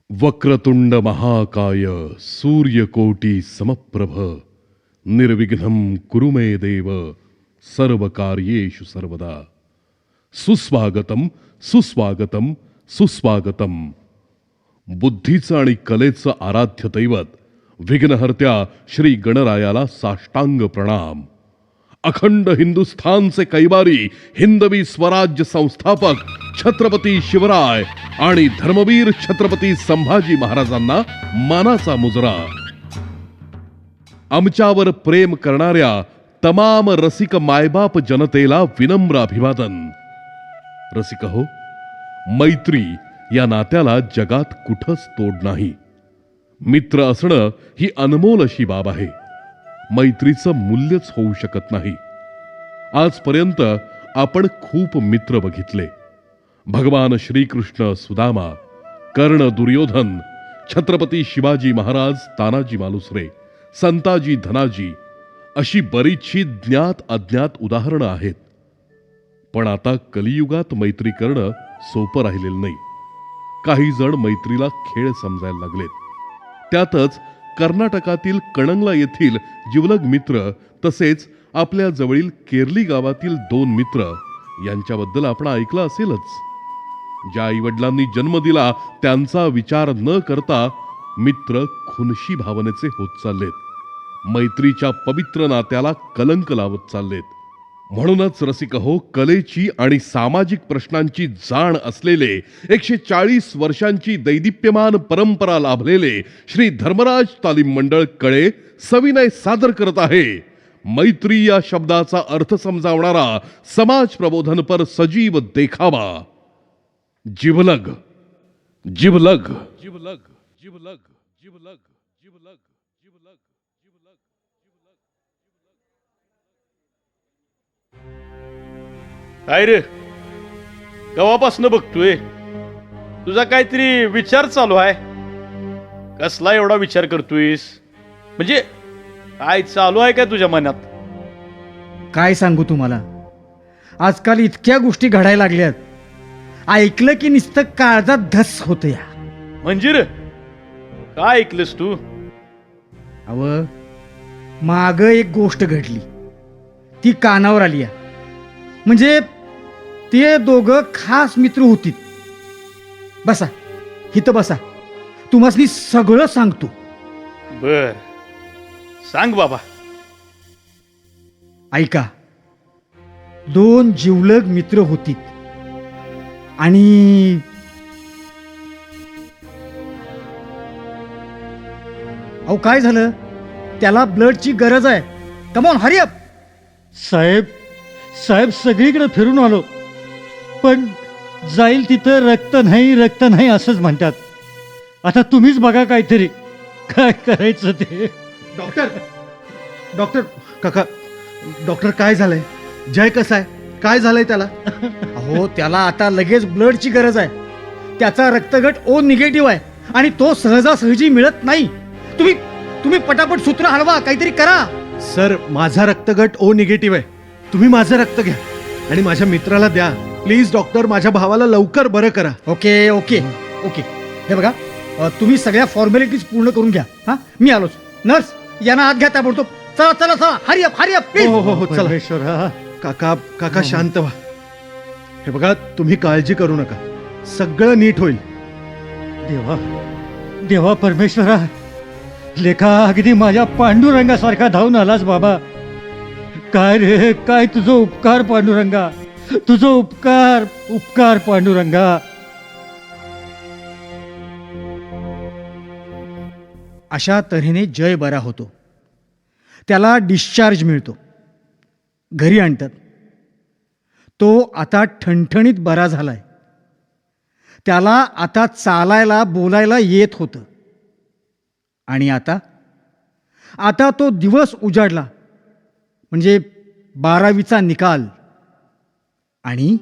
वक्रतुंड महाकाय सूर्यकोटी समप्रभ निर्विघ्नं कुरु मे देव सर्वकार्येषु सर्वदा. सुस्वागतम सुस्वागतम सुस्वागतम. बुद्धीचं आणि कलेचं आराध्य दैवत विघ्नहर्त्या श्री गणरायाला साष्टांग प्रणाम. अखंड हिंदुस्थानचे कैवारी हिंदवी स्वराज्य संस्थापक छत्रपती शिवराय आणि धर्मवीर छत्रपती संभाजी महाराजांना मानाचा मुजरा. आमच्यावर प्रेम करणाऱ्या तमाम रसिक मायबाप जनतेला विनम्र अभिवादन. रसिक हो, मैत्री या नात्याला जगात कुठंच तोड नाही. मित्र असणं ही अनमोल अशी बाब आहे. मैत्रीचं मूल्यच होऊ शकत नाही. आजपर्यंत आपण खूप मित्र बघितले. भगवान श्रीकृष्ण सुदामा, कर्ण दुर्योधन, छत्रपती शिवाजी महाराज तानाजी मालुसरे, संताजी धनाजी अशी बरीचशी ज्ञात अज्ञात उदाहरणं आहेत. पण आता कलियुगात मैत्री करणं सोपं राहिलेलं नाही. काही जण मैत्रीला खेळ समजायला लागलेत. त्यातच कर्नाटकातील कणंगला येथील जिवलग मित्र तसेच आपल्या जवळील केरली गावातील 2 मित्र यांच्याबद्दल आपण ऐकलं असेलच. ज्या आईवडिलांनी जन्म दिला त्यांचा विचार न करता मित्र खुनशी भावनेचे होत चाललेत. मैत्रीच्या पवित्र नात्याला कलंक लावत चाललेत. म्हणूनच रसिक हो, कलेची आणि सामाजिक प्रश्नांची जाण असलेले 140 वर्षांची दैदिप्यमान परंपरा लाभलेले श्री धर्मराज तालीम मंडळ कळे सविनय सादर करत आहे मैत्री या शब्दाचा अर्थ समजावणारा समाज प्रबोधनपर सजीव देखावा, जिवलग. जिवलग जिवलग जिवलग जिवलग जिवलग जिवलग. काय रे, केव्हापासनं बघतोय तुझा काहीतरी विचार चालू आहे. कसला एवढा विचार करतोयस? म्हणजे काय चालू आहे काय तुझ्या मनात? काय सांगू तुम्हाला, आजकाल इतक्या गोष्टी घडायला लागल्यात, ऐकलं की नुसतं काळजात धस होतं या. म्हणजे रे, काय ऐकलंस तू? अव माग एक गोष्ट घडली, ती कानावर आली या. म्हणजे ते दोघं खास मित्र होती. बसा इथं बसा, तुम्हाला सगळं सांगतो. बर, सांग बाबा. ऐका, 2 जिवलग मित्र होती आणि अहो काय झालं, त्याला ब्लडची गरज आहे. Come on, hurry up. साहेब सगळीकडे फिरून आलो, पण जाईल तिथं रक्त नाही असंच म्हणतात. आता तुम्हीच बघा काहीतरी, काय करायचं ते. डॉक्टर काका, डॉक्टर काय झालंय? जय कसा आहे? काय झालंय त्याला? अहो त्याला आता लगेच ब्लडची गरज आहे. त्याचा रक्तगट O निगेटिव्ह आहे आणि तो सहजासहजी मिळत नाही. तुम्ही पटापट सूत्र हलवा, काहीतरी करा. सर, माझा रक्तगट O निगेटिव्ह आहे. तुम्ही माझं रक्त घ्या आणि माझ्या मित्राला द्या प्लीज. डॉक्टर, माझ्या भावाला लवकर बरं करा. Okay okay okay. हे बघा, तुम्ही सगळ्या फॉर्मॅलिटीज पूर्ण करून घ्या. हा, मी आलोच. नर्स, यांना आत घ्या ताबडतोब. चला चला चला, हरी अप प्लीज. हो चला. परमेश्वरा, काका शांत व्हा. हे बघा, तुम्ही काळजी करू नका, सगळं नीट होईल. देवा परमेश्वरा, लेखा अगदी माझ्या पांडुरंगासारखा धावून आलास बाबा. काय रे, काय तुझं उपकार पांडुरंगा, तुझं उपकार पांडुरंगा. अशा तऱ्हेने जय बरा होतो. त्याला डिस्चार्ज मिळतो, घरी आणतात. तो आता ठणठणीत बरा झालाय. त्याला आता चालायला बोलायला येत होतं. आणि आता तो दिवस उजाडला, म्हणजे 12वीचा निकाल. आणि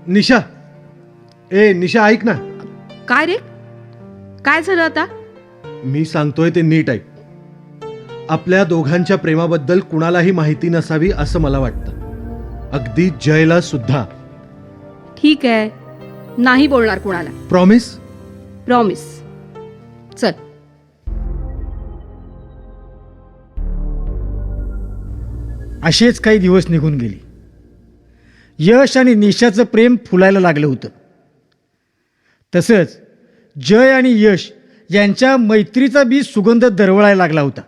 निशा, निशा ऐक ना. काय रे, काय झालं आता? मी सांगतोय ते नीट ऐक. आपल्या दोघांच्या प्रेमाबद्दल कुणालाही माहिती नसावी असं मला वाटतं, अगदी जयला सुद्धा. ठीक आहे, नाही बोलणार कुणाला. प्रॉमिस? प्रॉमिस. चल. असेच काही दिवस निघून गेले. यश आणि निशाचं प्रेम फुलायला लागलं होतं. तसंच जय आणि यश यांच्या मैत्रीचा बी सुगंध दरवळायला लागला होता.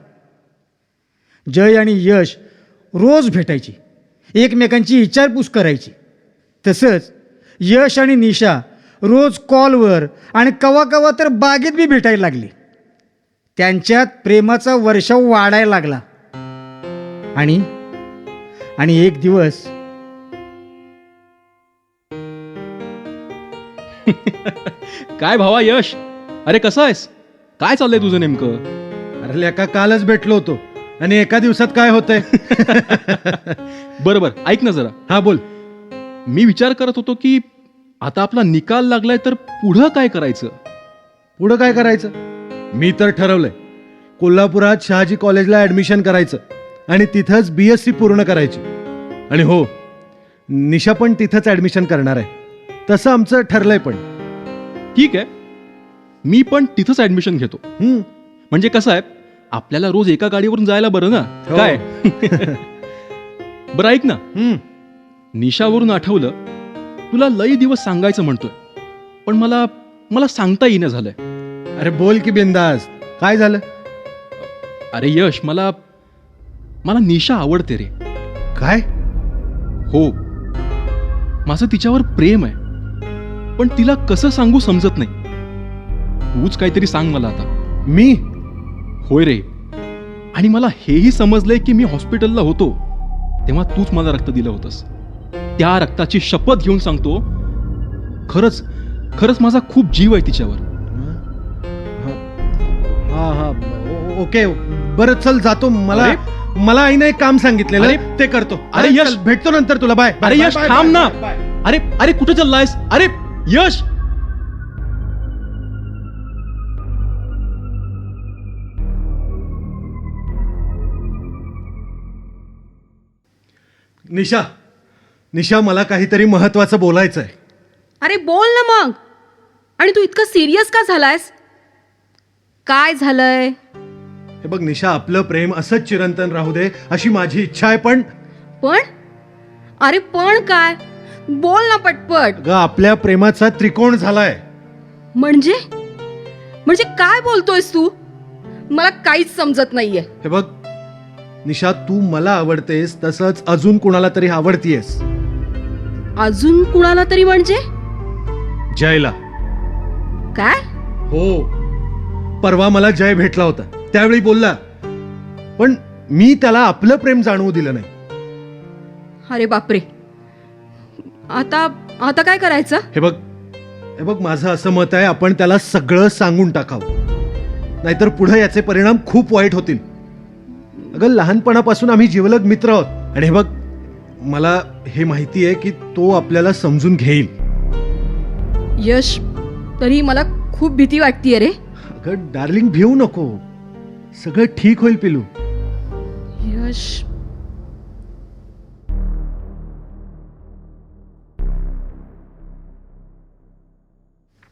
जय आणि यश रोज भेटायची, एकमेकांची विचारपूस करायची. तसंच यश आणि निशा रोज कॉलवर आणि कवा कवा तर बागेत बी भेटायला लागली. त्यांच्यात प्रेमाचा वर्षाव वाढायला लागला. आणि एक दिवस काय भावा यश, अरे कसं आहेस? काय चाललंय तुझं नेमकं? अरे लेका, कालच भेटलो होतो आणि एका दिवसात काय होतंय? बरोबर, ऐक ना जरा. हा बोल. मी विचार करत होतो की आता आपला निकाल लागलाय तर पुढं काय करायचं. पुढं काय करायचं? मी तर ठरवलंय, कोल्हापुरात शहाजी कॉलेजला ऍडमिशन करायचं आणि तिथंच BSc पूर्ण करायची. आणि हो, निशा पण तिथंच ऍडमिशन करणार आहे. तसं आमचं ठरलंय. पण ठीक आहे, मी पण तिथंच ऍडमिशन घेतो. म्हणजे कसं आहे, आपल्याला रोज एका गाडीवरून जायला बरं ना. हो. काय बरं ऐक ना, निशावरून आठवलं, तुला लई दिवस सांगायचं म्हणतोय पण मला सांगता येईना झालंय. अरे बोल की बिंदास, काय झालं? अरे यश, मला निशा आवडते रे. काय? हो, माझं तिच्यावर प्रेम आहे पण तिला कसं सांगू समजत नाही. तूच काहीतरी सांग मला आता. मी? होय रे, आणि मला हेही समजलंय की मी हॉस्पिटलला होतो तेव्हा तूच मला रक्त दिलं होतंस. त्या रक्ताची शपथ घेऊन सांगतो, खरंच माझा खूप जीव आहे तिच्यावर. हा ओके, बरं चल जातो. मला आईने एक काम सांगितलेलं, अरे, ते करतो. अरे चल, यश, भेटतो नंतर तुला. बाय. अरे यश, थांब ना. अरे कुठे चाललायस? अरे यश. निशा, मला काहीतरी महत्वाचं बोलायचं आहे. अरे बोल ना मग. आणि तू इतकं सिरियस का झालायस? काय झालंय? हे बघ निशा, आपलं प्रेम असंच चिरंतन राहू दे अशी माझी इच्छा आहे. पण अरे पण काय? बोल ना पटपट. ग, आपल्या प्रेमाचा त्रिकोण झालाय. म्हणजे काय बोलतोयस तू? मला काहीच समजत नाहीये. हे बघ निशा, तू मला आवडतेस तसंच अजून कुणाला तरी आवडतीयस. अजून कुणाला तरी म्हणजे? जयला. काय? हो, परवा मला जय भेटला होता, त्यावेळी बोलला, पण मी त्याला आपलं प्रेम जाणवू दिलं नाही. अरे बापरे, आता काय करायचं? हे बघ माझं असं मत आहे, आपण त्याला सगळं सांगून टाकावं, नाहीतर पुढे याचे परिणाम खूप वाईट होतील. अगं, लहानपणापासून आम्ही जिवलग मित्र आहोत आणि हे बघ, मला हे माहिती आहे की तो आपल्याला समजून घेईल. यश, तरी मला खूप भीती वाटतीये रे. अगं डार्लिंग, भिवू नको, सगळं ठीक होईल पिलू. यश,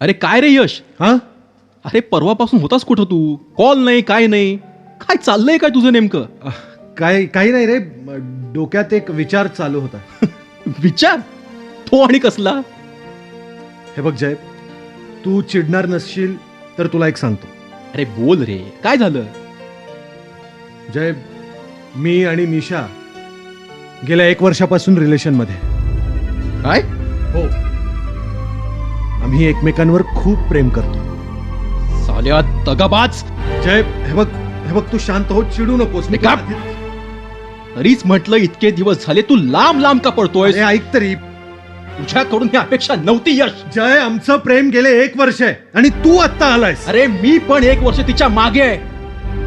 अरे काय रे यश? हा, अरे परवापासून होतास कुठं तू? कॉल नाही, काय नाही. काय चाललंय काय तुझं नेमकं? काही नाही रे, डोक्यात एक विचार चालू होता. विचार? तो आणि कसला? हे बघ जय, तू चिडणार नसशील तर तुला एक सांगतो. अरे बोल रे, काय झालं? जय, मी आणि निशा गेल्या 1 वर्षापासून रिलेशन मध्ये. काय? हो, आम्ही एकमेकांवर खूप प्रेम करतो. साल्या दगाबाज. जय, हे बघ तू शांत हो, चिडू नकोस. मी का? तरीच म्हटलं इतके दिवस झाले तू लांब का पडतोय? ऐक तरी, तुझ्याकडून ही अपेक्षा नव्हती यश. जय, आमचं प्रेम गेले 1 वर्ष आहे आणि तू आत्ता आलायस. अरे मी पण 1 वर्ष तिच्या मागे आहे,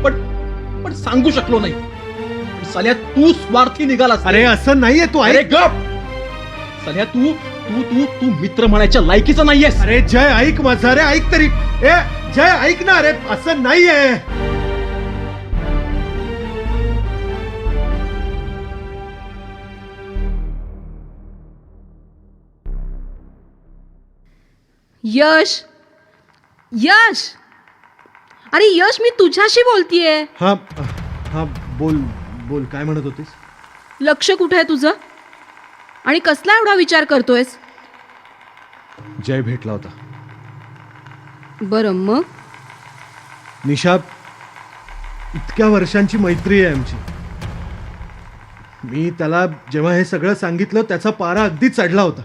पण सांगू शकलो नाही. साल्या तू स्वार्थी निघालास. अरे असं नाहीये, तू अरे ऐक. गप. साल्या तू मित्र म्हणायच्या लायकीचा नाहीयेस. अरे जय, ऐक माझं. अरे ऐक तरी. जय, ऐक ना. अरे असं नाहीये. यश यश अरे यश, मी तुझ्याशी बोलतीये. हा हा बोल बोल, काय म्हणत होतीस? लक्ष कुठे आहे तुझं? आणि कसला एवढा विचार करतोयस? जय भेटला होता. बरं, मग? निशा, इतक्या वर्षांची मैत्री आहे आमची. मी त्याला जेव्हा हे सगळं सांगितलं त्याचा पारा अगदी चढला होता.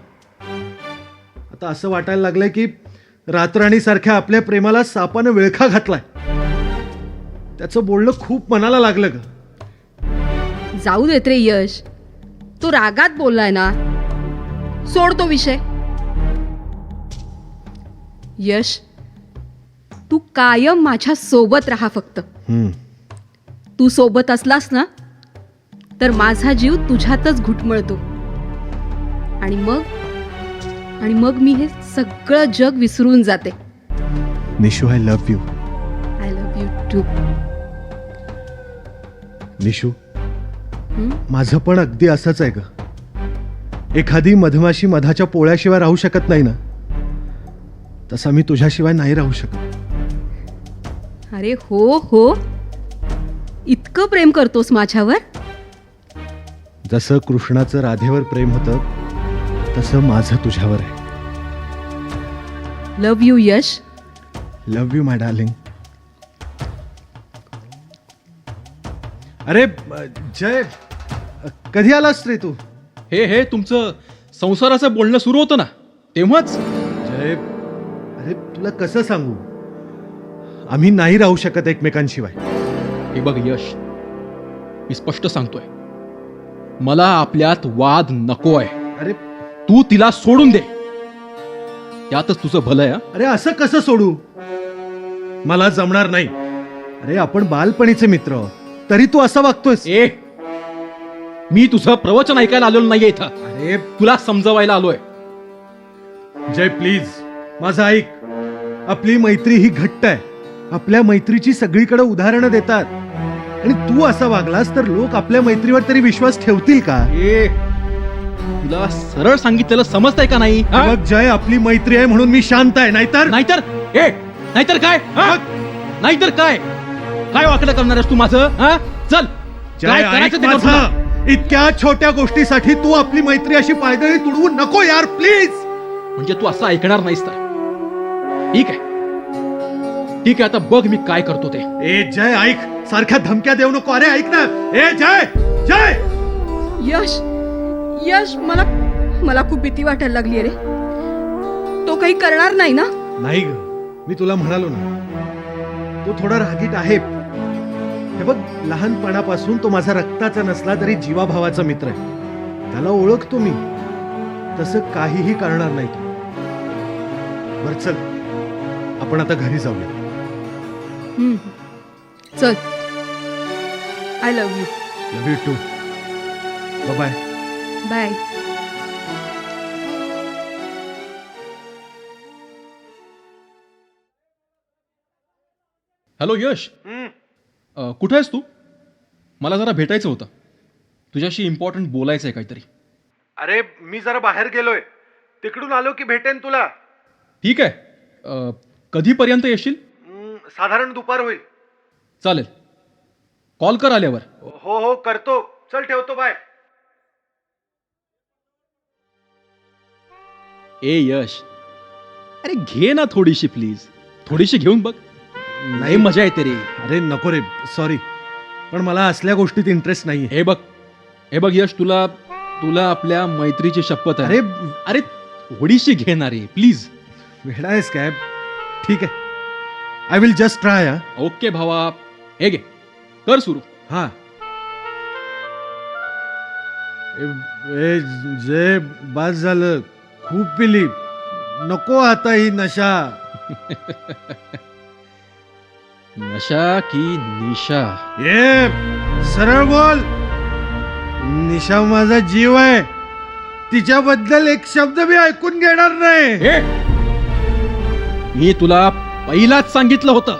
आता असं वाटायला लागलंय की रातराणीसारख्या आपल्या प्रेमाला सापानं विळखा घातलाय. त्याचं बोलणं खूप मनाला लागलं ग. जाऊ देत रे यश, तो रागात बोललाय ना, सोड तो विषय. यश, तू कायम माझ्या सोबत राहा फक्त. तू सोबत असलास ना तर माझा जीव तुझ्यातच घुटमळतो. आणि मग मी हे सगळं जग विसरून जाते. Nishu, I love you. I love you too. Nishu, माझं पण अगदी असंच आहे ग. एखादी मधमाशी मधाच्या पोळ्याशिवाय राहू शकत नाही ना, तसा मी तुझ्याशिवाय नाही राहू शकत. अरे हो, इतकं प्रेम करतोस माझ्यावर? जसं कृष्णाचं राधेवर प्रेम होतं तसं माझं तुझ्यावर आहे. Love you Yash. Love you my darling. अरे जय, कधी आलास रे तू? हे तुमचं संसाराचं बोलणं सुरू होतं ना, तेव्हाच. जय, अरे तुला कसं सांगू, आम्ही नाही राहू शकत एकमेकांशिवाय. हे बघ यश, मी स्पष्ट सांगतोय, मला आपल्यात वाद नको आहे. अरे तू तिला सोडून दे, त्यातच तुझं भलं आहे. अरे असं कसं सोडू? मला जमणार नाही. अरे आपण बालपणीचे मित्र आहोत, तरी तू असं वागतोयस. ए, मी तुझं प्रवचन ऐकायला आलेलो नाहीये इथं, अरे तुला समजवायला आलोय. जय प्लीज, माझं ऐक. आपली मैत्री ही घट्ट आहे. आपल्या मैत्रीची सगळीकडे उदाहरणं देतात. आणि तू असा वागलास तर लोक आपल्या मैत्रीवर तरी विश्वास ठेवतील का? ए, तुला सरळ सांगितलेलं समजतंय का नाही? हा? बघ जय, आपली मैत्री आहे म्हणून मी शांत आहे, नाहीतर नाहीतर काय? हा? नाहीतर काय वाकडं करणार आहेस तू माझं? हा? चल, काय जय करायचं ऐक ते कर तुला. माझं. इतक्या छोट्या गोष्टीसाठी तू आपली मैत्री अशी पायदळी तुडवू नको यार, प्लीज. म्हणजे तू असं ऐकणार नाहीस तर ठीक आहे. आता बघ मी काय करतो ते. ए जय ऐक, सारख्या धमक्या देऊ नको. अरे ऐक ना. ए जय जय. यश, मला खूप भीती वाटायला लागली रे. तो काही करणार नाही ना? नाही ग, मी तुला म्हणालो ना, तो थोडा रागीट आहे. हे बघ, लहानपणापासून तो माझा रक्ताचा नसला तरी जीवाभावाचा मित्र आहे. त्याला ओळखतो मी, तसं काहीही करणार नाही तो. बर चल, आपण आता घरी जाऊया. चल. I love you. Love you too. Bye. Bye. Hello Yash, कुठे आहेस तू? मला जरा भेटायचं होतं, तुझ्याशी इम्पॉर्टंट बोलायचं आहे काहीतरी. अरे मी जरा बाहेर गेलोय, तिकडून आलो की भेटेन तुला. ठीक आहे, कधीपर्यंत येशील? साधारण दुपार होईल. चालेल, कॉल कर आल्यावर. हो करतो. चल ठेवतो, बाय. ए यश, अरे घे ना थोडीशी प्लीज, थोडीशी घेऊन बघ, नाही मजा येते रे. अरे नको रे, सॉरी, पण मला असल्या गोष्टीत इंटरेस्ट नाही. हे बघ यश, तुला आपल्या मैत्रीची शपथ आहे. अरे थोडीशी घे ना रे प्लीज. वेडा आहेस काय? ठीक आहे, I will just try. Okay भावा, हे घे, कर सुरू. हा. जे बास झालं, खूप पिली, नको आता ही नशा. नशा की निशा? ये सरळ बोल. निशा माझा जीव आहे, तिच्याबद्दल एक शब्द मी ऐकून घेणार नाही. मी तुला पहिलाच सांगितलं होतं,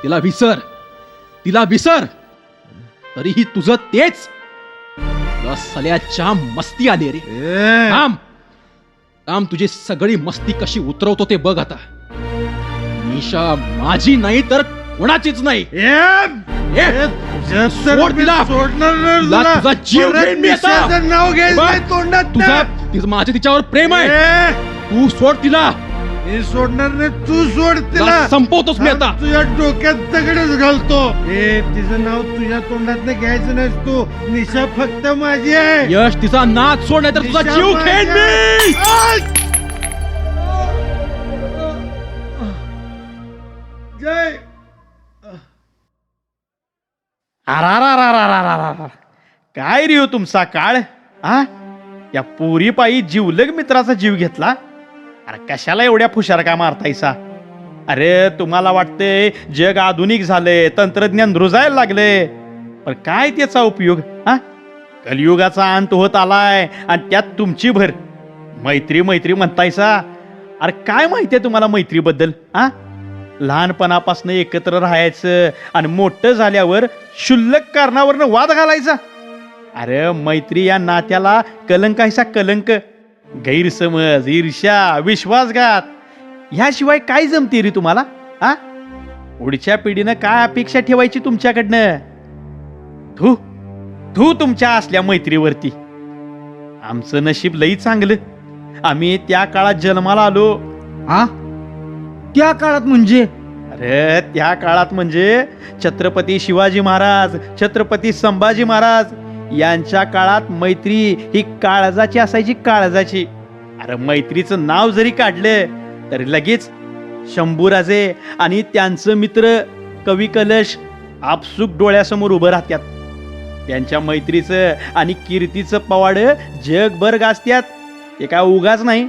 तिला विसर. तरीही तुझं तेच. तुला सल्याच्या मस्ती आली रे. थांब, राम तुझी सगळी मस्ती कशी उतरवतो ते बघ आता. निशा माझी नाही तर कोणाचीच नाही. ए, सोड तिला. तुला तुझा जीव घेईन मी आता. नाव घ्यायचं बघ, नाही तोंडात माझे तिच्यावर प्रेम आहे. तू सोड तिला. हे सोडणार नाही, तू सोड तिला तिला. संपवतोस मी आता. तुझ्या डोक्यात दगडच घालतो. हे तिचं नाव तुझ्या तोंडात घ्यायचं नाहीस तू. निशा फक्त माझी आहे. यश तिचा नाच सोड नाही तर तुझा निशा जीव माझी घेईन आहे. मी. आय! जय अरारारारारारारा. काय रे हो तुमचा काळ. हा या पोरीपायी जीवलग मित्राचा जीव घेतला. अरे कशाला एवढ्या फुशारका मारतायसा. अरे तुम्हाला वाटते जग आधुनिक झाले, तंत्रज्ञान रुजायला लागले, पण काय त्याचा उपयोग. हा कलियुगाचा अंत होत आलाय आणि त्यात तुमची भर. मैत्री मैत्री म्हणतायसा. अरे काय माहितीये तुम्हाला मैत्रीबद्दल. हा लहानपणापासून एकत्र राहायचं आणि मोठं झाल्यावर क्षुल्लक कारणावरनं वाद घालायचा. अरे मैत्री या नात्याला कलंक आहेसा कलंक. गैरसमज, ईर्ष्या, विश्वासघात ह्याशिवाय काय जमते रे तुम्हाला. हा पुढच्या पिढीनं काय अपेक्षा ठेवायची तुमच्याकडनं. तू तू तुमच्या असल्या मैत्रीवरती. आमचं नशीब लई चांगलं. आम्ही त्या काळात जन्माला आलो. हा त्या काळात म्हणजे अरे त्या काळात म्हणजे छत्रपती शिवाजी महाराज, छत्रपती संभाजी महाराज यांच्या काळात मैत्री ही काळजाची असायची, काळजाची. अरे मैत्रीचं नाव जरी काढलं तरी लगेच शंभूराजे आणि त्यांचं मित्र कवी कलश आपसूक डोळ्यासमोर उभं राहत्यात. त्यांच्या मैत्रीचं आणि कीर्तीचं पवाड जगभर गाजत्यात. ते काय उगाच नाही,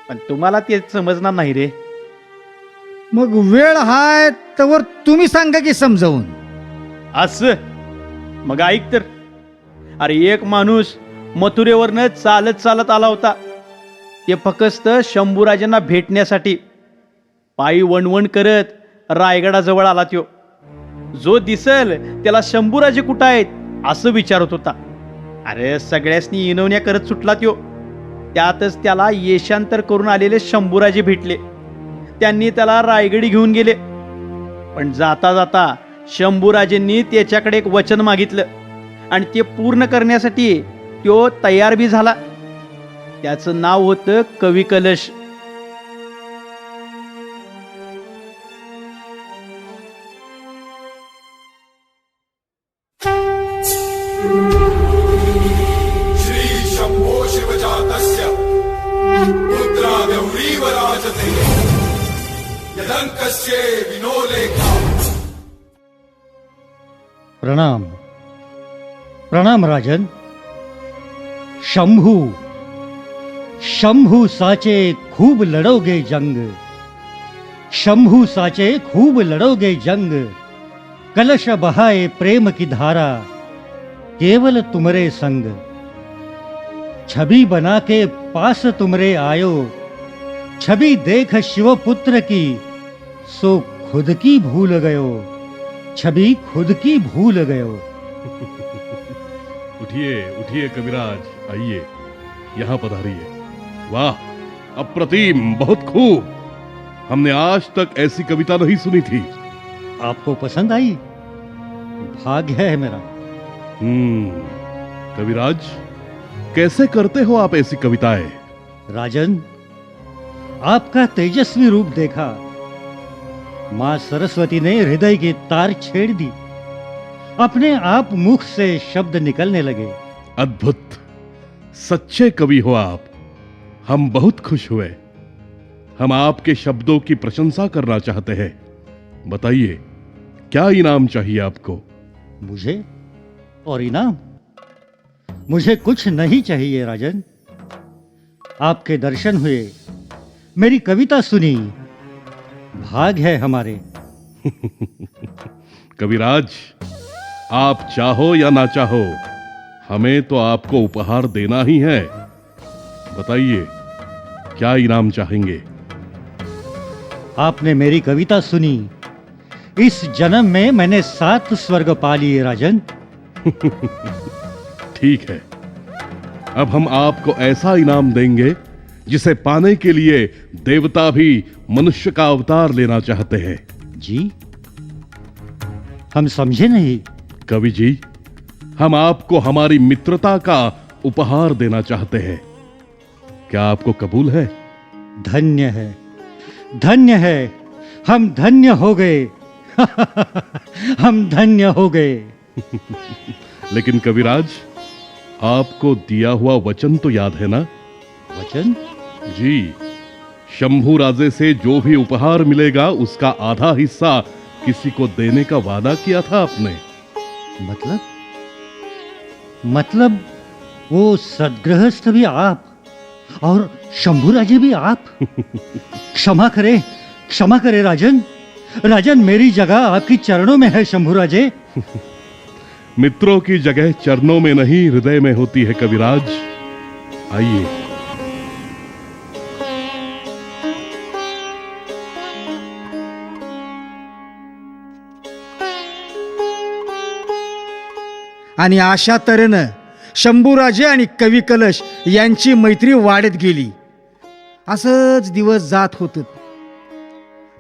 पण तुम्हाला ते समजणार नाही रे. मग वेळ हाय तर तुम्ही सांगा की समजावून. असं मग ऐक तर. अरे एक माणूस मथुरेवरनं चालत चालत आला होता. ते फक्त शंभूराजांना भेटण्यासाठी पायी वणवण करत रायगडाजवळ आला. त्यो जो दिसल त्याला शंभूराजे कुठं आहेत असं विचारत होता. अरे सगळ्यासनी इनवण्या करत सुटला त्यो. त्यातच त्याला येशांतर करून आलेले शंभूराजे भेटले. त्यांनी त्याला रायगडी घेऊन गेले. पण जाता जाता शंभूराजेंनी त्याच्याकडे एक वचन मागितलं आणि ते पूर्ण करण्यासाठी तो तयार बी झाला. त्याचं नाव होतं कवी कलश. श्री शंभो शिवजातस्य मुद्रा गौरीव राजते यदंकस्य विनोलेखा. प्रणाम प्रणाम राजन. शंभू शंभू साचे खूब लड़ोगे जंग. शंभू साचे खूब लड़ोगे जंग. कलश बहाए प्रेम की धारा केवल तुमरे संग. छवि बना के पास तुमरे आयो. छवि देख शिवपुत्र की सो खुद की भूल गयो. छवि खुद की भूल गयो. उठिए उठिए कविराज, आइए यहाँ पधारिए. वाह, अप्रतिम, बहुत खूब. हमने आज तक ऐसी कविता नहीं सुनी थी. आपको पसंद आई? भाग्य है मेरा. कविराज, कैसे करते हो आप ऐसी कविताएं? राजन, आपका तेजस्वी रूप देखा, मां सरस्वती ने हृदय की तार छेड़ दी. अपने आप मुख से शब्द निकलने लगे. अद्भुत, सच्चे कवि हो आप. हम बहुत खुश हुए. हम आपके शब्दों की प्रशंसा करना चाहते हैं. बताइए, क्या इनाम चाहिए आपको? मुझे और इनाम? मुझे कुछ नहीं चाहिए राजन. आपके दर्शन हुए, मेरी कविता सुनी, भाग्य है हमारे. कविराज, आप चाहो या ना चाहो, हमें तो आपको उपहार देना ही है. बताइए, क्या इनाम चाहेंगे? आपने मेरी कविता सुनी, इस जन्म में मैंने 7 स्वर्ग पा लिए राजन. ठीक है, अब हम आपको ऐसा इनाम देंगे जिसे पाने के लिए देवता भी मनुष्य का अवतार लेना चाहते हैं। जी, हम समझे नहीं। कवि जी, हम आपको हमारी मित्रता का उपहार देना चाहते हैं। क्या आपको कबूल है? धन्य है, धन्य है, हम धन्य हो गए। हम धन्य हो गए। लेकिन कविराज, आपको दिया हुआ वचन तो याद है ना? वचन? जी, शंभू राजे से जो भी उपहार मिलेगा उसका आधा हिस्सा किसी को देने का वादा किया था आपने। मतलब वो सदगृहस्थ भी आप और शंभूराजे भी आप? क्षमा करे राजन। राजन, मेरी जगह आपकी चरणों में है शंभूराजे। मित्रों की जगह चरणों में नहीं, हृदय में होती है कविराज। आइए। आणि अशा तऱ्हेनं शंभूराजे आणि कवी कलश यांची मैत्री वाढत गेली. असंच दिवस जात होतं.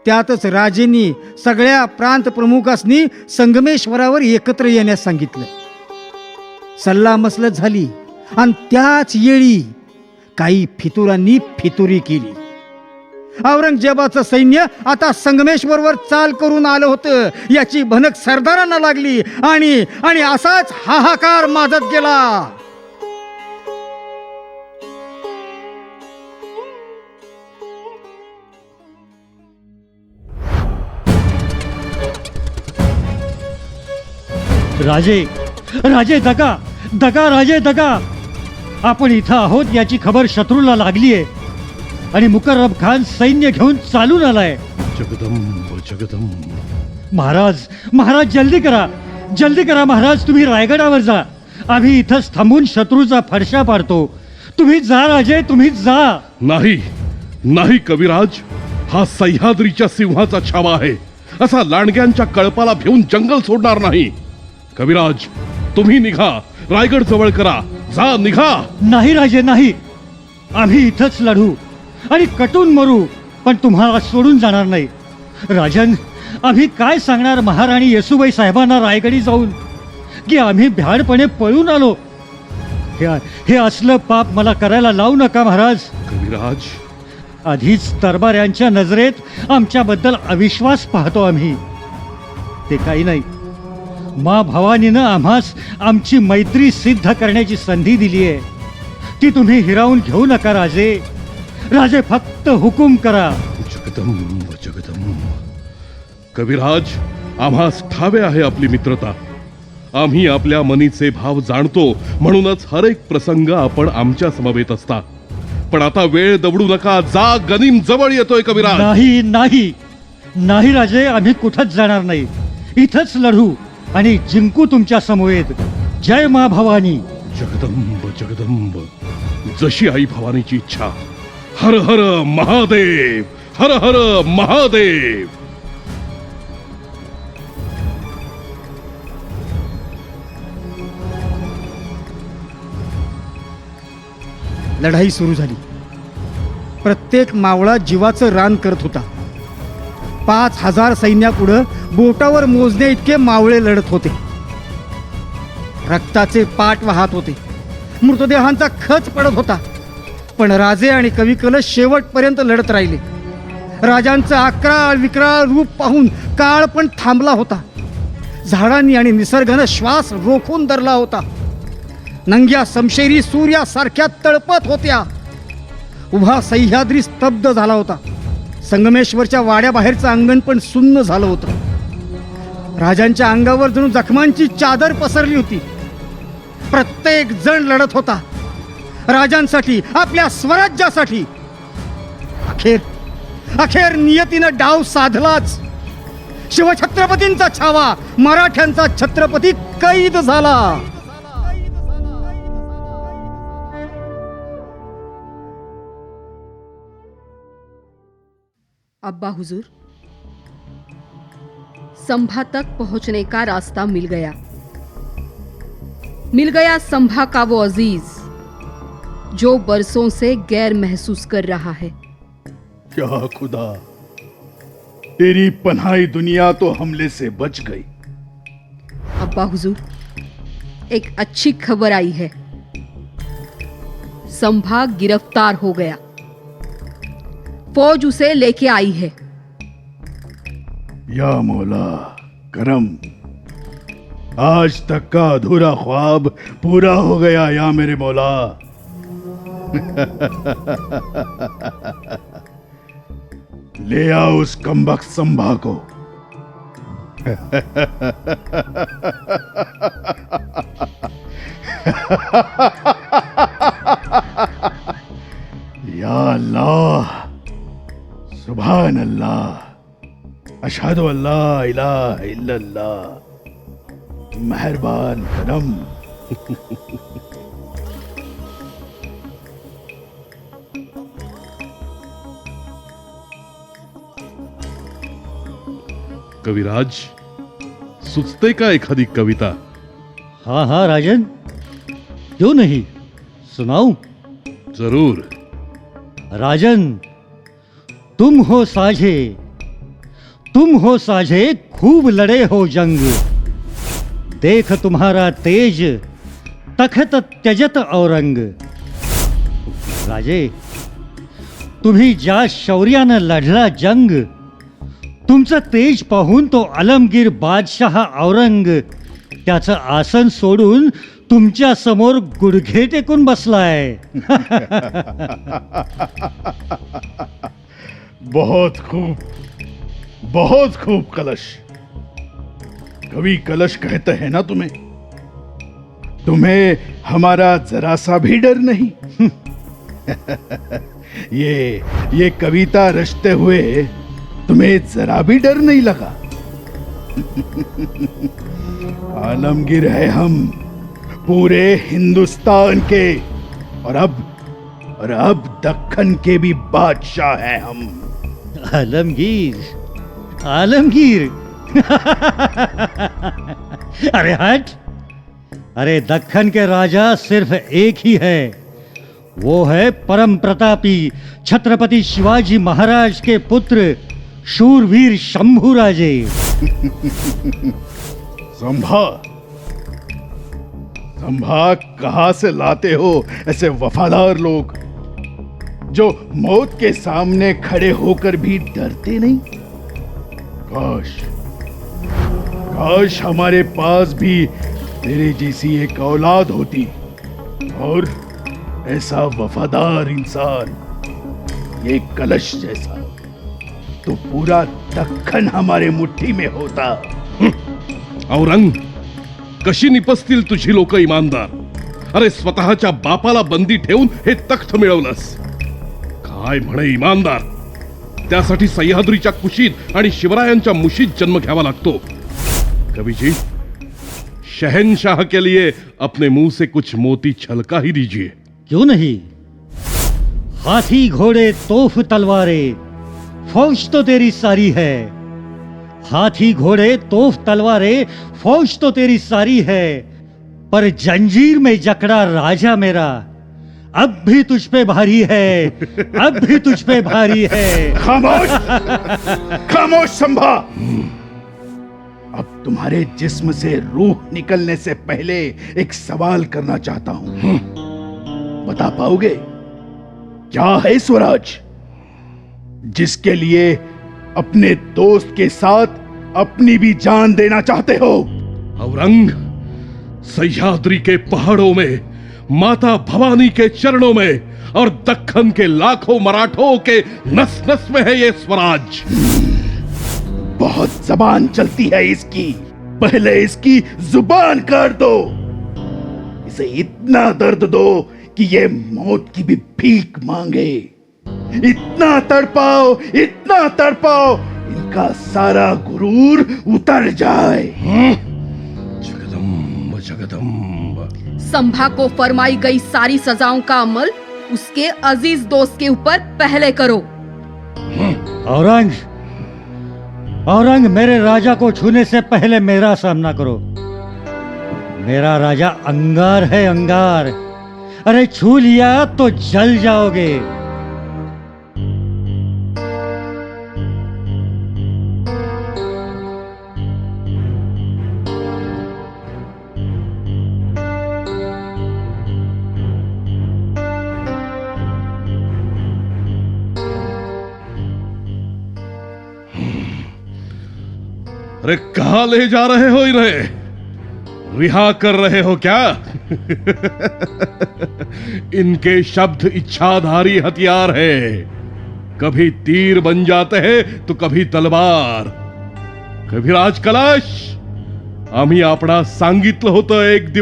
त्यातच राजेंनी सगळ्या प्रांत प्रमुखांनी संगमेश्वरावर एकत्र येण्यास सांगितलं. सल्लामसलत झाली आणि त्याच वेळी काही फितुरांनी फितुरी केली. औरंगजेबाचं सैन्य आता संगमेश्वरवर चाल करून आलं होतं याची भनक सरदारांना लागली आणि असाच हाहाकार माजत गेला. राजे दगा राजे दगा. आपण इथं आहोत याची खबर शत्रूला लागलीये आणि मुकर्रब खान सैन्य घेऊन चालून आलाय. जगदंब. महाराज जल्दी करा महाराज. तुम्ही रायगडावर जा. आम्ही इथंच थांबून शत्रूचा फडशा पाडतो. तुम्ही जा राजे, तुम्ही जा. नाही कविराज, हा सह्याद्रीच्या सिंहाचा छावा आहे. असा लांडग्यांच्या कळपाला भिवून जंगल सोडणार नाही. कविराज, तुम्ही निघा, रायगड जवळ करा. जा, निघा. नाही राजे, नाही. आम्ही इथंच लढू आणि कटून मरू, पण तुम्हाला सोडून जाणार नाही. राजन, आम्ही काय सांगणार महाराणी येसूबाई साहेबांना रायगडी जाऊन की आम्ही भ्याडपणे पळून आलो. हे असलं पाप मला करायला लावू नका महाराज. कविराज, आधीच दरबाऱ्यांच्या नजरेत आमच्याबद्दल अविश्वास पाहतो आम्ही. ते काही नाही. मा भवानीनं आम्हास आमची मैत्री सिद्ध करण्याची संधी दिली आहे. ती तुम्ही हिरावून घेऊ नका राजे, फक्त हुकूम करा. जगदंब. कविराज, आम्हास ठावे आहे आपली मित्रता. आम्ही आपल्या मनीचे भाव जाणतो, म्हणूनच हर एक प्रसंग आपण आमच्या समवेत असता. पण आता वेळ दवडू नका. जा, गनिम जवळ येतोय. कविराज, नाही राजे, आम्ही कुठंच जाणार नाही. इथंच लढू आणि जिंकू तुमच्या समवेत. जय मा भवानी. जगदंब. जशी आई भवानीची इच्छा. हर हर महादेव, हर हर महादेव. लढाई सुरू झाली. प्रत्येक मावळा जीवाचं रान करत होता. 5000 सैन्यापुढं बोटावर मोजण्या इतके मावळे लढत होते. रक्ताचे पाट वाहत होते. मृतदेहांचा खच पडत होता. पण राजे आणि कवी कलश शेवटपर्यंत लढत राहिले. राजांचं अक्राळ विक्राळ रूप पाहून काळ पण थांबला होता. झाडांनी आणि निसर्गानं श्वास रोखून धरला होता. नंग्या समशेरी सूर्यासारख्या तळपत होत्या. उभा सह्याद्री स्तब्ध झाला होता. संगमेश्वरच्या वाड्याबाहेरचं अंगण पण सुन्न झालं होतं. राजांच्या अंगावर जणू जखमांची चादर पसरली होती. प्रत्येक जण लढत होता राजांसाठी, आपल्या स्वराज्यासाठी. अखेर नियतीनं डाव साधलाच. शिवछत्रपतींचा छावा, मराठ्यांचा छत्रपती कैद झाला. अब्बा हुजूर, संभा तक पहुंचने का रास्ता मिल गया संभा का वो अजीज जो बरसों से गैर महसूस कर रहा है। क्या खुदा, तेरी पनाही दुनिया तो हमले से बच गई। अब्बा हुजूर, एक अच्छी खबर आई है। संभा गिरफ्तार हो गया। फौज उसे लेके आई है। या मौला करम, आज तक का अधूरा ख्वाब पूरा हो गया या मेरे मौला। ले आओ उस कमबख्त संभा को। या अल्लाह, सुभान अल्लाह, अशहदु अल्ला इलाहा इल्लल्लाह। मेहरबान करम। कविराज, सुचते का एखादी कविता? हाँ हाँ राजन, क्यों नहीं, सुनाऊं? जरूर। राजन, तुम हो साझे, तुम हो साझे, खूब लड़े हो जंग। देख तुम्हारा तेज, तखत त्यजत औरंग। राजे, तुम्ही ज्या शौर्यानं लढला जंग, तुमचं तेज पाहून तो अलमगीर बादशाह औरंग त्याचं आसन सोडून तुमच्या समोर गुडघे टेकून बसलाय। बहुत खूब, बहुत खूब कलश। कवि कलश कहते हैं ना तुम्हें। तुम्हें हमारा जरा सा भी डर नहीं। ये कविता रचते हुए तुम्हें जरा भी डर नहीं लगा। आलमगीर है हम पूरे हिंदुस्तान के, और अब दक्खन के भी बादशाह हैं हम। आलमगीर, आलमगीर। अरे हट, अरे दक्खन के राजा सिर्फ एक ही है, वो है परम प्रतापी छत्रपति शिवाजी महाराज के पुत्र शूरवीर शंभूराजे। संभा, संभा कहां से लाते हो ऐसे वफादार लोग जो मौत के सामने खड़े होकर भी डरते नहीं? काश, काश हमारे पास भी तेरे जैसी एक औलाद होती, और ऐसा वफादार इंसान, ये कलश जैसा, तो पूरा दक्खन हमारे मुट्ठी में होता। औरंग, कशी निपसतील तुझी लोक इमानदार? अरे स्वतःच्या बापाला बंदी ठेवून हे तख्त मिळवलंस। काय म्हणे इमानदार, त्यासाठी सह्याद्रीच्या कुशीत आणि शिवरायांच्या मुशीत जन्म घ्यावा लागतो। कवि जी, शहनशाह के लिए अपने मुंह से कुछ मोती छलका ही दीजिए। क्यों नहीं? हाथी घोड़े तोफ तलवारें, फौज तो तेरी सारी है। हाथी घोड़े तोफ तलवारें, फौज तो तेरी सारी है, पर जंजीर में जकड़ा राजा मेरा अब भी तुझ पे भारी है, अब भी तुझ पे भारी है। खामोश, खामोश संभा। अब तुम्हारे जिस्म से रूह निकलने से पहले एक सवाल करना चाहता हूं। बता पाओगे क्या है स्वराज, जिसके लिए अपने दोस्त के साथ अपनी भी जान देना चाहते हो? औरंग, सह्याद्री के पहाड़ों में, माता भवानी के चरणों में, और दक्खन के लाखों मराठों के नस नस में है ये स्वराज। बहुत जबान चलती है इसकी, पहले इसकी जुबान काट दो। इसे इतना दर्द दो कि ये मौत की भी भीख मांगे। इतना तड़पाओ, इतना तड़पाओ, इनका सारा गुरूर उतर जाए। जगदम्ब जगदम्ब। संभा को फरमाई गई सारी सजाओं का अमल उसके अजीज दोस्त के ऊपर पहले करो। औरंग, औरंग, मेरे राजा को छूने से पहले मेरा सामना करो। मेरा राजा अंगार है, अंगार। अरे छू लिया तो जल जाओगे। अरे कहाँ ले जा रहे हो इन्हें? रिहा कर रहे हो क्या? इनके शब्द इच्छाधारी हथियार है, कभी तीर बन जाते हैं तो कभी तलवार। कविराज कलश, आम्ही आपणा सांगितलं होतं एक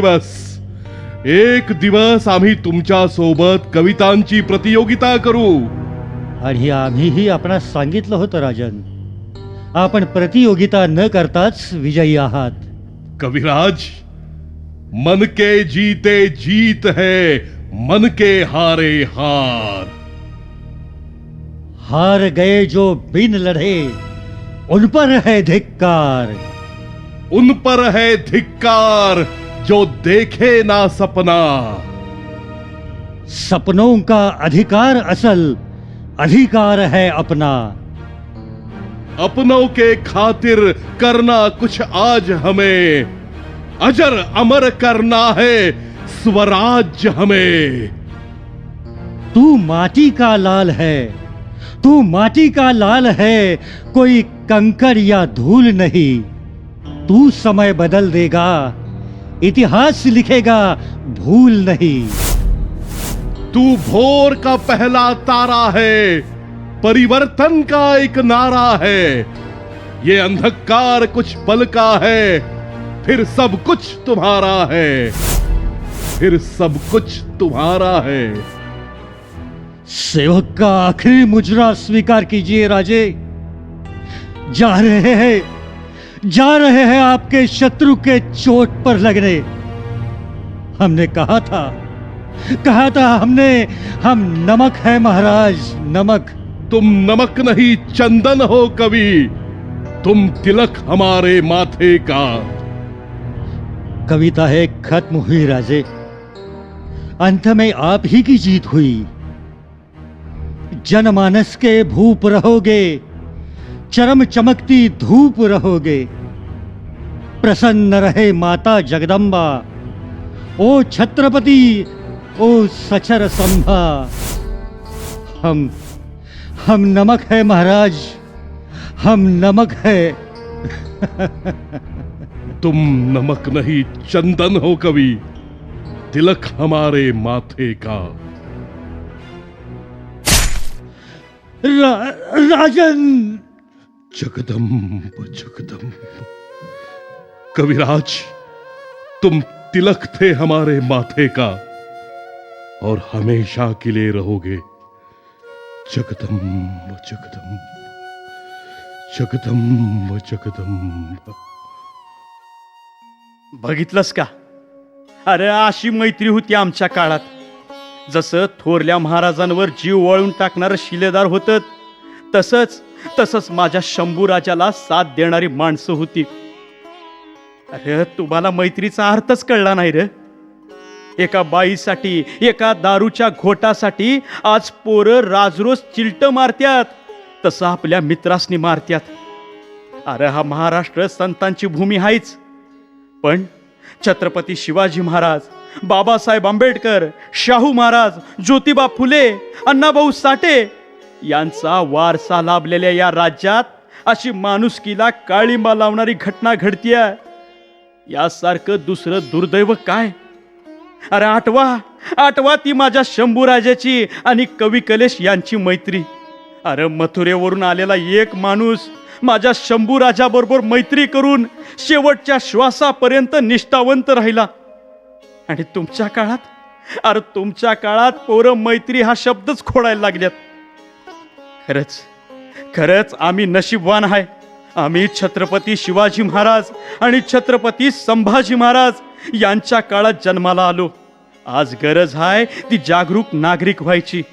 दिवस आम्ही तुमच्या सोबत कवितांची प्रतियोगिता करू। आणि आम्हीही आपणास सांगितलं होतं राजन, आपण प्रतियोगिता न करताच विजयी आहात। कविराज, मन के जीते जीत है, मन के हारे हार। हार गए जो बिन लड़े, उन पर है धिक्कार। उन पर है धिक्कार जो देखे ना सपना। सपनों का अधिकार असल अधिकार है अपना। अपनों के खातिर करना कुछ आज हमें, अजर अमर करना है स्वराज्य हमें। तू माटी का लाल है, तू माटी का लाल है, कोई कंकड़ या धूल नहीं। तू समय बदल देगा, इतिहास लिखेगा, भूल नहीं। तू भोर का पहला तारा है, परिवर्तन का एक नारा है। ये अंधकार कुछ पल का है, फिर सब कुछ तुम्हारा है, फिर सब कुछ तुम्हारा है। सेवक का आखिरी मुजरा स्वीकार कीजिए राजे। जा रहे हैं आपके शत्रु के चोट पर लगने। हमने कहा था हमने, हम नमक है महाराज, नमक। तुम नमक नहीं चंदन हो कवि, तुम तिलक हमारे माथे का। कविता है खत्म हुई राजे, अंत में आप ही की जीत हुई। जनमानस के भूप रहोगे, चरम चमकती धूप रहोगे। प्रसन्न रहे माता जगदम्बा, ओ छत्रपति, ओ सचर संभा। हम नमक है महाराज, हम नमक है। तुम नमक नहीं चंदन हो कवि, तिलक हमारे माथे का। राजन। जगदम्ब जगदम्ब। कविराज, तुम तिलक थे हमारे माथे का और हमेशा के लिए रहोगे। जगदम्ब जगदम्ब जगदम्ब जगदम्ब। बघितलंस का? अरे अशी मैत्री होती आमच्या काळात। जसं थोरल्या महाराजांवर जीव वळून टाकणारं शिलेदार होतं, तसंच माझ्या शंभूराजाला साथ देणारी माणसं होती। अरे तुम्हाला मैत्रीचा अर्थच कळला नाही रे। एका बाईसाठी, एका दारूच्या घोटासाठी आज पोरं राजरोज चिलट मारत्यात, तसं आपल्या मित्रासनी मारत्यात। अरे हा महाराष्ट्र संतांची भूमी आहेच, पण छत्रपती शिवाजी महाराज, बाबासाहेब आंबेडकर, शाहू महाराज, ज्योतिबा फुले, अण्णाभाऊ साठे यांचा वारसा लाभलेल्या या राज्यात अशी माणुसकीला काळिंबा लावणारी घटना घडतीये, यासारखं दुसरं दुर्दैव काय? अरे आठवा ती माझ्या शंभूराजाची आणि कवी कलेश यांची मैत्री। अरे मथुरेवरून आलेला एक माणूस माझ्या शंभूराजाबरोबर मैत्री करून शेवटच्या श्वासापर्यंत निष्ठावंत राहिला। आणि तुमच्या काळात पोरं मैत्री हा शब्दच खोडायला लागल्यात। खरंच आम्ही नशीबवान आहे। आम्ही छत्रपती शिवाजी महाराज आणि छत्रपती संभाजी महाराज यांच्या काळात जन्माला आलो। आज गरज आहे ती जागरूक नागरिक व्हायची।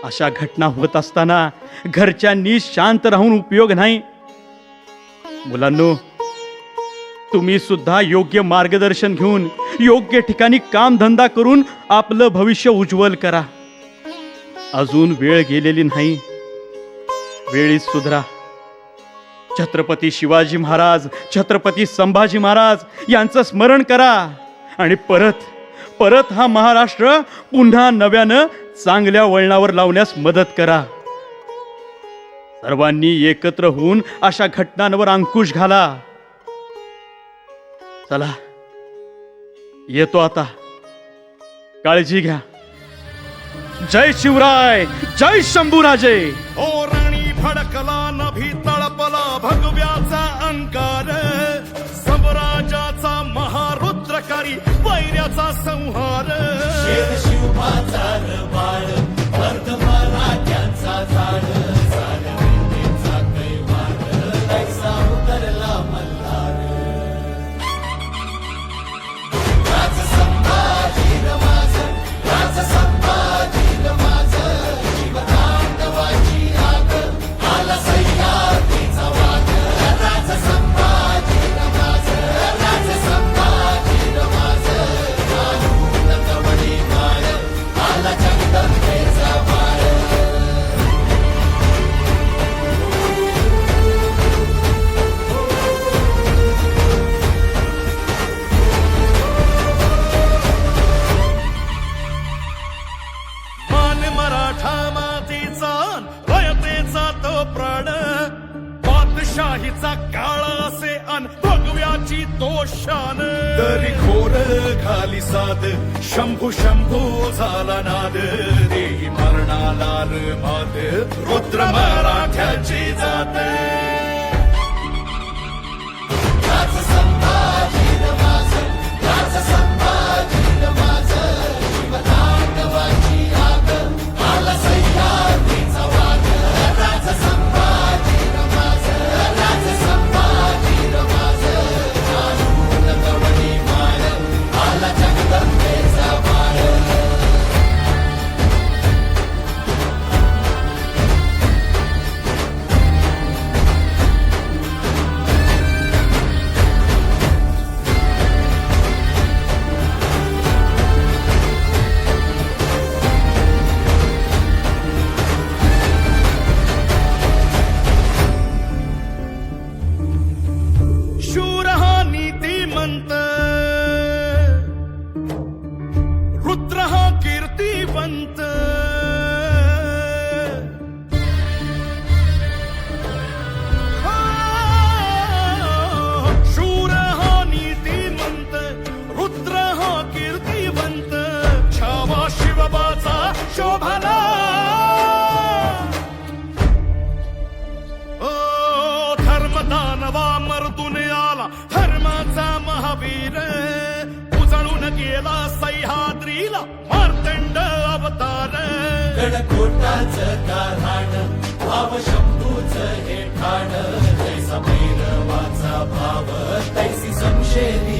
अशा घटना होत असताना घरच्यांनी शांत राहून उपयोग नाही। मुलांनो, तुम्ही सुद्धा योग्य मार्गदर्शन घेऊन योग्य ठिकाणी काम धंदा करून आपलं भविष्य उज्ज्वल करा. अजून वेळ गेलेली नाही, वेळीच सुधरा. छत्रपती शिवाजी महाराज, छत्रपती संभाजी महाराज यांचं स्मरण करा आणि परत परत हा महाराष्ट्र पुन्हा नव्यानं चांगल्या वळणावर लावण्यास मदत करा. सर्वांनी एकत्र होऊन अशा घटनांवर अंकुश घाला. चला येतो आता. काळजी घ्या. जय शिवराय, जय शंभूराजे. ओ राणी फडकला नभी तळपला भगव्याचा अंकार, सम्राजाचा महारुद्रकारी वैऱ्याचा संहार. शिवबाचा बाळ वर्ध मराठ्यांचा झाड, चालवितेचा कैवार, ऐसा उतरला मल्हार. राज संभाजी माझ, राज संभाजी माझ, शिवतांडवाची आग, आला सह्याद्रीचा वाद. राज संभाजी माझ, राज संभाजी माझ, राहून कवडी माळ, आला जगदंबेचा वाळ. मान मराठा मातीचा, रयतेचा तो प्राण, बादशाहीचा काळ असे अन भगव्याची तो शान. तरी घोर खाली साद, शंभू शंभू झाला नाद, देही मरणाला माद, रुद्र मराठ्याची जात. राज संभाजी माझ, राज संभाजी माझ, शिवतांडवाची आग, आला सह्याद्रीचा वाद. राज संभाजी माझ, राज संभाजी माझ, राहून कवडी माळ, आला जगदंबेचा वाळ. शूर हा नीतिमंत, रुद्र हा कीर्तिवंत. शूर हा नीतिमंत, रुद्र हा कीर्तिवंत, छावा शिवबाचा शोभला. ओ धर्मदानवा मर्दून आला, धर्माचा महावीर, उजळून गेला सह्याद्रीला मार्तंड अवतार. गडकोटाचं गाऱ्हाण, भाव शंभूच हे ठाण, जैसा भैरवाचा भाव, तैसी संशेरी